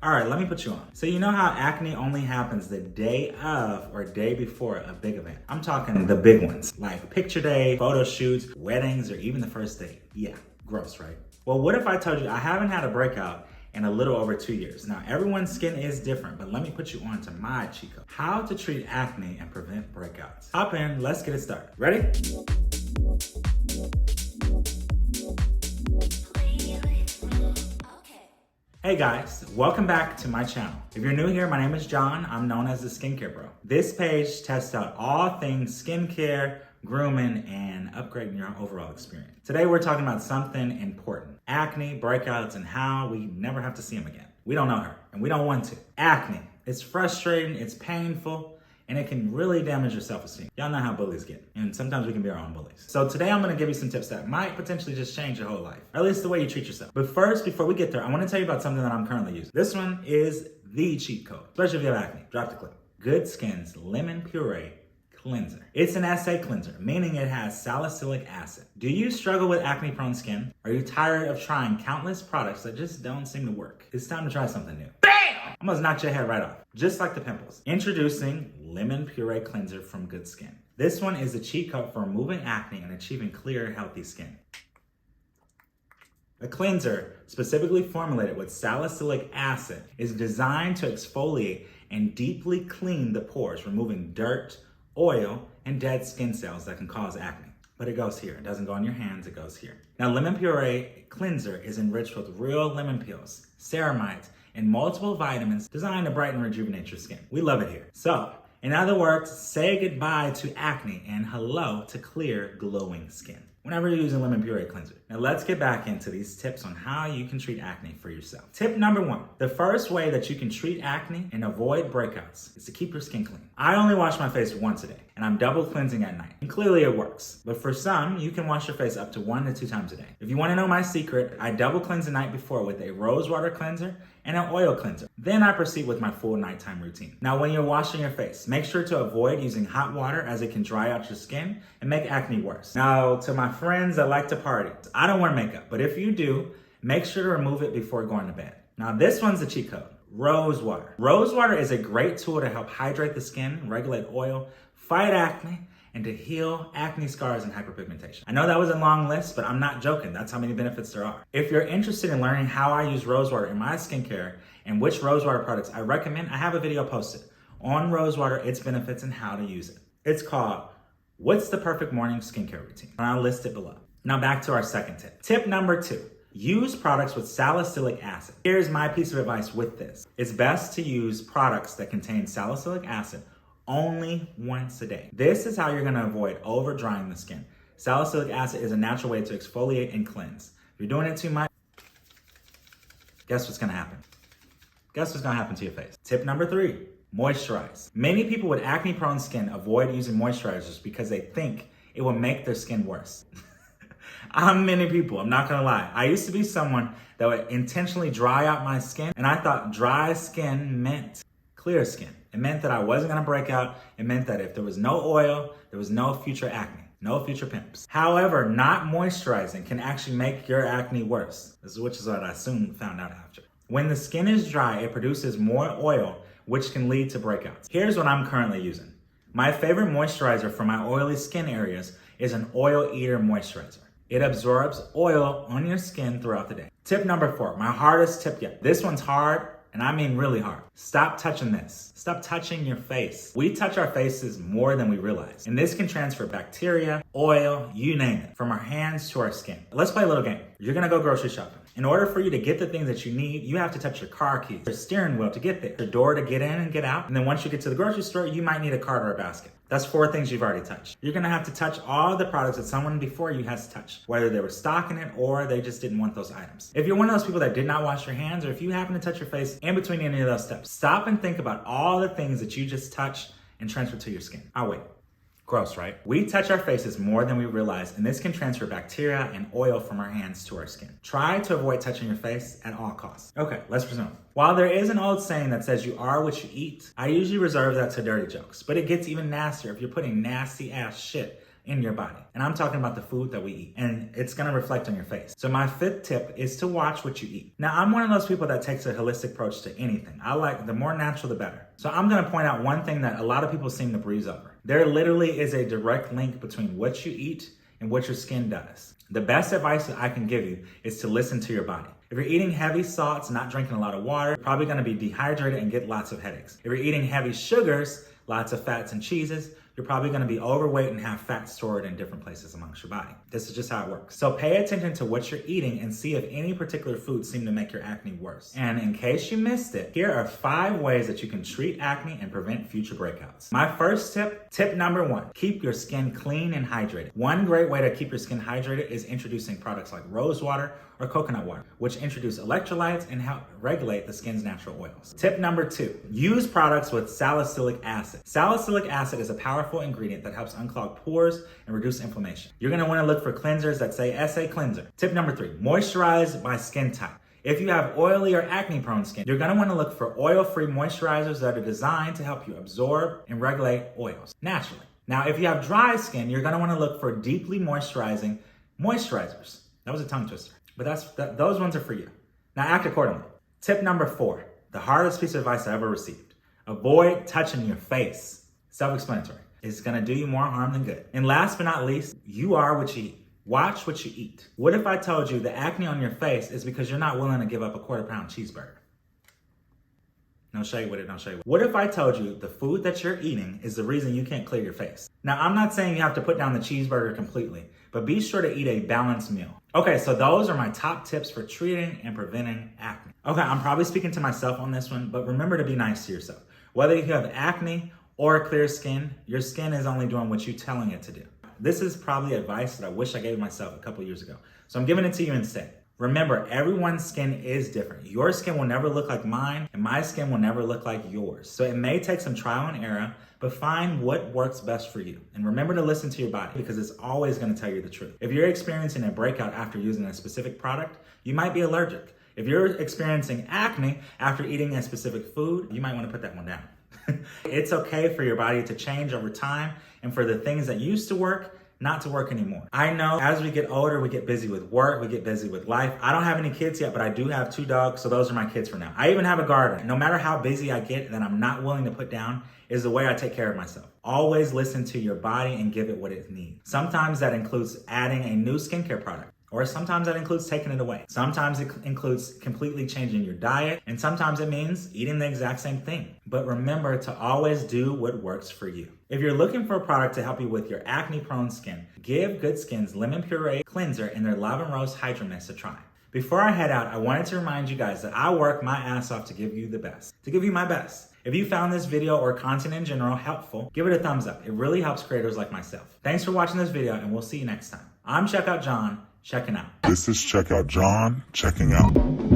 All right, let me put you on. So you know how acne only happens the day of or day before a big event? I'm talking the big ones, like picture day, photo shoots, weddings, or even the first date. Yeah, gross, right? Well, what if I told you I haven't had a breakout in a little over 2 years? Now, everyone's skin is different, but let me put you on to my cheat code. How to treat acne and prevent breakouts. Hop in, let's get it started. Ready? Hey guys, welcome back to my channel. If you're new here, my name is John. I'm known as the Skincare Bro. This page tests out all things skincare, grooming, and upgrading your overall experience. Today we're talking about something important. Acne, breakouts, and how we never have to see them again. We don't know her, and we don't want to. Acne. It's frustrating, it's painful, and it can really damage your self-esteem. Y'all know how bullies get, and sometimes we can be our own bullies. So today I'm gonna give you some tips that might potentially just change your whole life, or at least the way you treat yourself. But first, before we get there, I wanna tell you about something that I'm currently using. This one is the cheat code, especially if you have acne. Drop the clip. GÜDE Skin's Lemon Purée Cleanser. It's an assay cleanser, meaning it has salicylic acid. Do you struggle with acne-prone skin? Are you tired of trying countless products that just don't seem to work? It's time to try something new. BAM! Almost knocked your head right off, just like the pimples. Introducing Lemon Purée Cleanser from GÜDE Skin. This one is a cheat code for removing acne and achieving clear, healthy skin. A cleanser specifically formulated with salicylic acid is designed to exfoliate and deeply clean the pores, removing dirt, oil, and dead skin cells that can cause acne. But it goes here. It doesn't go on your hands, it goes here. Now, Lemon Purée Cleanser is enriched with real lemon peels, ceramides, and multiple vitamins designed to brighten and rejuvenate your skin. We love it here. So, in other words, say goodbye to acne and hello to clear, glowing skin whenever you're using Lemon Purée Cleanser. Now let's get back into these tips on how you can treat acne for yourself. Tip number 1, the first way that you can treat acne and avoid breakouts is to keep your skin clean. I only wash my face once a day, and I'm double cleansing at night. And clearly it works. But for some, you can wash your face up to 1 to 2 times a day. If you want to know my secret, I double cleanse the night before with a Rosewater cleanser and an oil cleanser. Then I proceed with my full nighttime routine. Now, when you're washing your face, make sure to avoid using hot water as it can dry out your skin and make acne worse. Now, to my friends that like to party, I don't wear makeup, but if you do, make sure to remove it before going to bed. Now, this one's the cheat code. Rosewater. Rosewater is a great tool to help hydrate the skin, regulate oil, fight acne, and to heal acne scars and hyperpigmentation. I know that was a long list, but I'm not joking. That's how many benefits there are. If you're interested in learning how I use rosewater in my skincare and which rosewater products I recommend, I have a video posted on rosewater, its benefits, and how to use it. It's called What's the Perfect Morning Skincare Routine? And I'll list it below. Now back to our second tip. Tip number 2. Use products with salicylic acid. Here's my piece of advice with this. It's best to use products that contain salicylic acid only once a day. This is how you're gonna avoid over drying the skin. Salicylic acid is a natural way to exfoliate and cleanse. If you're doing it too much, guess what's gonna happen? Guess what's gonna happen to your face? Tip number 3, moisturize. Many people with acne-prone skin avoid using moisturizers because they think it will make their skin worse. I'm not gonna lie. I used to be someone that would intentionally dry out my skin, and I thought dry skin meant clear skin. It meant that I wasn't gonna break out. It meant that if there was no oil, there was no future acne, no future pimps. However, not moisturizing can actually make your acne worse, which is what I soon found out after. When the skin is dry, it produces more oil, which can lead to breakouts. Here's what I'm currently using. My favorite moisturizer for my oily skin areas is an oil eater moisturizer. It absorbs oil on your skin throughout the day. Tip number 4, my hardest tip yet. This one's hard, and I mean really hard. Stop touching this. Stop touching your face. We touch our faces more than we realize. And this can transfer bacteria, oil, you name it, from our hands to our skin. Let's play a little game. You're gonna go grocery shopping. In order for you to get the things that you need, you have to touch your car keys, your steering wheel to get there, your door to get in and get out. And then once you get to the grocery store, you might need a cart or a basket. That's 4 things you've already touched. You're gonna have to touch all the products that someone before you has touched, whether they were stocking it or they just didn't want those items. If you're one of those people that did not wash your hands, or if you happen to touch your face in between any of those steps, stop and think about all the things that you just touched and transferred to your skin. I'll wait. Gross, right? We touch our faces more than we realize, and this can transfer bacteria and oil from our hands to our skin. Try to avoid touching your face at all costs. Okay, let's resume. While there is an old saying that says you are what you eat, I usually reserve that to dirty jokes, but it gets even nastier if you're putting nasty ass shit in your body. And I'm talking about the food that we eat, and it's gonna reflect on your face. So my 5th tip is to watch what you eat. Now, I'm one of those people that takes a holistic approach to anything. I like the more natural, the better. So I'm gonna point out one thing that a lot of people seem to breeze over. There literally is a direct link between what you eat and what your skin does. The best advice that I can give you is to listen to your body. If you're eating heavy salts, not drinking a lot of water, you're probably gonna be dehydrated and get lots of headaches. If you're eating heavy sugars, lots of fats and cheeses, you're probably gonna be overweight and have fat stored in different places amongst your body. This is just how it works. So pay attention to what you're eating and see if any particular foods seem to make your acne worse. And in case you missed it, here are 5 ways that you can treat acne and prevent future breakouts. My first tip number 1, keep your skin clean and hydrated. One great way to keep your skin hydrated is introducing products like rose water or coconut water, which introduce electrolytes and help regulate the skin's natural oils. Tip number 2, use products with salicylic acid. Salicylic acid is a powerful ingredient that helps unclog pores and reduce inflammation. You're gonna wanna look for cleansers that say SA cleanser. Tip number 3, moisturize by skin type. If you have oily or acne-prone skin, you're gonna wanna look for oil-free moisturizers that are designed to help you absorb and regulate oils naturally. Now, if you have dry skin, you're gonna wanna look for deeply moisturizing moisturizers. That was a tongue twister, but those ones are for you. Now act accordingly. Tip number 4, the hardest piece of advice I ever received. Avoid touching your face. Self-explanatory. It's gonna do you more harm than good. And last but not least, you are what you eat. Watch what you eat. What if I told you the acne on your face is because you're not willing to give up a quarter-pound cheeseburger? No shade with it, no shade with it. What if I told you the food that you're eating is the reason you can't clear your face? Now, I'm not saying you have to put down the cheeseburger completely, but be sure to eat a balanced meal. Okay, so those are my top tips for treating and preventing acne. Okay, I'm probably speaking to myself on this one, but remember to be nice to yourself. Whether you have acne or clear skin, your skin is only doing what you're telling it to do. This is probably advice that I wish I gave myself a couple years ago. So I'm giving it to you instead. Remember, everyone's skin is different. Your skin will never look like mine, and my skin will never look like yours. So it may take some trial and error, but find what works best for you. And remember to listen to your body because it's always gonna tell you the truth. If you're experiencing a breakout after using a specific product, you might be allergic. If you're experiencing acne after eating a specific food, you might wanna put that one down. It's okay for your body to change over time and for the things that used to work not to work anymore. I know as we get older, we get busy with work, we get busy with life. I don't have any kids yet, but I do have 2 dogs, so those are my kids for now. I even have a garden. No matter how busy I get that I'm not willing to put down is the way I take care of myself. Always listen to your body and give it what it needs. Sometimes that includes adding a new skincare product. Or sometimes that includes taking it away. Sometimes it includes completely changing your diet, and sometimes it means eating the exact same thing. But remember to always do what works for you. If you're looking for a product to help you with your acne-prone skin, give Good Skin's Lemon Purée Cleanser and their Venrose Hydromist a try. Before I head out, I wanted to remind you guys that I work my ass off to give you the best, to give you my best. If you found this video or content in general helpful, give it a thumbs up. It really helps creators like myself. Thanks for watching this video, and we'll see you next time. I'm Checkout John, checking out. This is Checkout John, checking out.